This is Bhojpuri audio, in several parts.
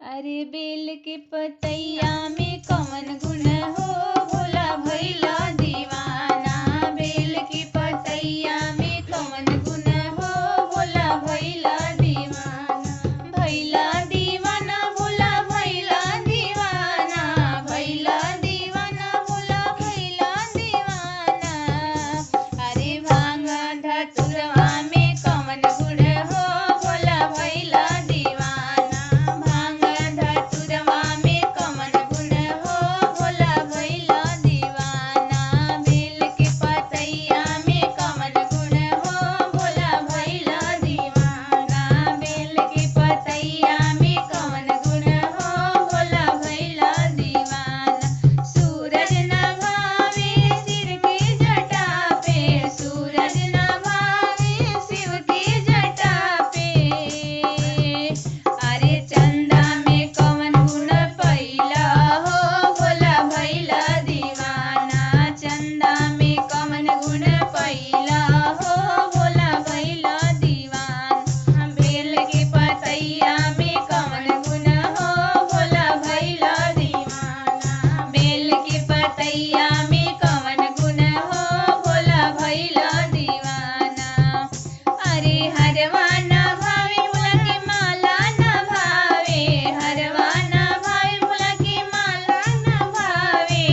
अरे बेल के पतैया में कवन गुण हो, भोला भैला दीवाना। बेल के पतैया में कवन गुण हो, भोला भैला दीवाना। भैला दीवाना भोला भैला दीवाना, भैला दीवाना भोला भैला दीवाना। अरे भांग धतुरवा में कवन गुण हो, भोला भैला दीवाना। भांग धतुरवा में कवन गुण हो, भोला भैला दीवाना। बेल के पतैया में कवन गुण हो, भोला भैला दीवाना। बेल के पतैया में कवन गुण हो, भोला भैला दीवाना। सूरज न भावे सिर की जटा पे, सूरज न भावे शिव की जटा पे। अरे चंदा में कवन गुण पैला हो, भोला भैला दीवाना। चंदा में कवन गुण पैला हो, भोला भैला दीवाना। बेल के पतैया में कवन गुण हो, भोला भैला दीवाना। बेल के पतैया में कवन गुण हो, भोला भैला दीवाना। अरे हरवा न भावे भोला की माला न भावे, हरवा न भावे भोला की माला न भावे।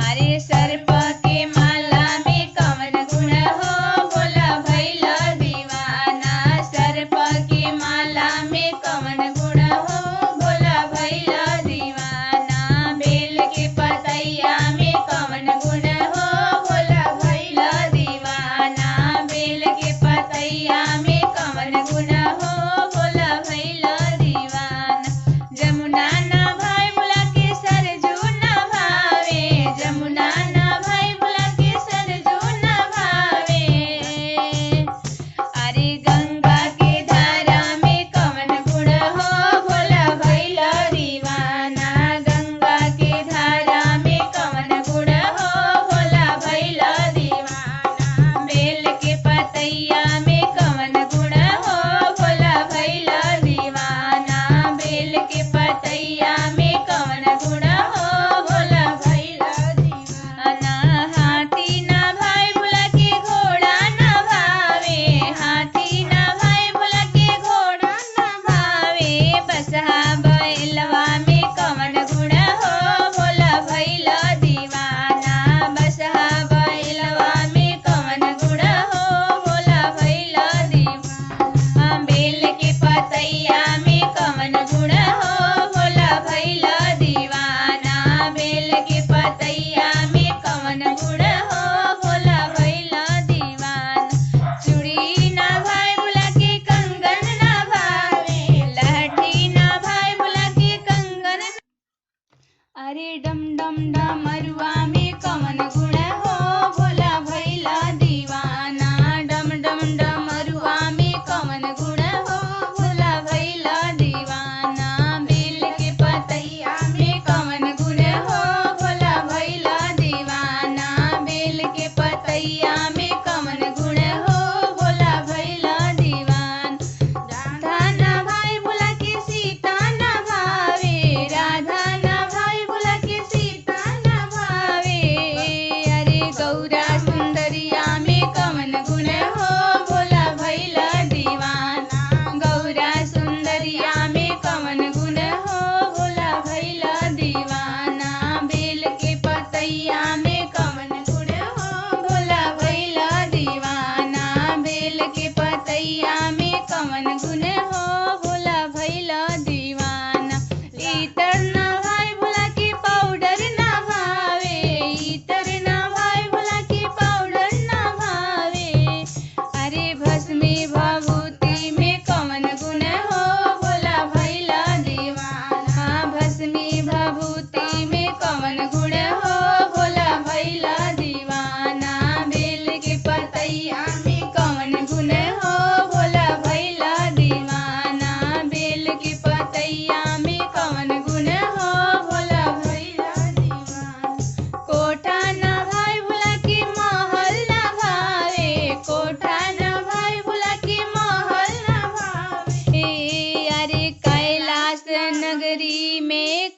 अरे सर्प के माला में कवन गुण हो, भोला भैला दीवाना। सर्प के माला में कवन गुण हो, भोला भैला दीवाना। बेल के पतैया में कवन गुण हो, भोला भैला दीवाना। बेल के पतैया में कवन गुण हो, भोला भैला दीवाना। जमुना न भाई भोला के सरजू न भावे, जमुना न भाई भोला के सरजू न भावे। अरे गंगा के धारा में कवन गुण हो, भोला भैला दीवाना। गंगा के धारा में कवन गुण हो, भोला भैला दीवाना। बेल के पतैया में कवन गुण हो, भोला भैला दीवाना। बेल के पतैया में कवन गुण हो, भोला भैला दीवाना। हाथी न भाई भोला के घोड़ा न भावे, हाथी न भाई भोला के घोड़ा न भावे। बसहा बैलवा में कवन गुण हो, भोला भैला दीवाना। बसहा बैलवा में कवन गुण हो, भोला भैला दीवाना। बेल के पतैया में कवन गुण हो, भोला भैला दीवाना। बेल के पतैया में कवन गुण हो, भोला भैला दीवाना। चूड़ी न भाई भोला के कंगन न भावे, लहठी न भाई भोला के कंगन। अरे डम डम डमरुआ में कवन गुण हो, भोला भैला दीवाना। डम डम डमरुआ में कवन गुण हो, भोला भैला दीवाना। बेल के पतैया में कवन गुण हो, भोला भैला दीवाना। बेल के पतैया में कवन गुण हो, भोला भैला दीवाना। राधा न भाई भोला के सीता न भावे, राधा न भाई भोला के सीता न भावे। अरे में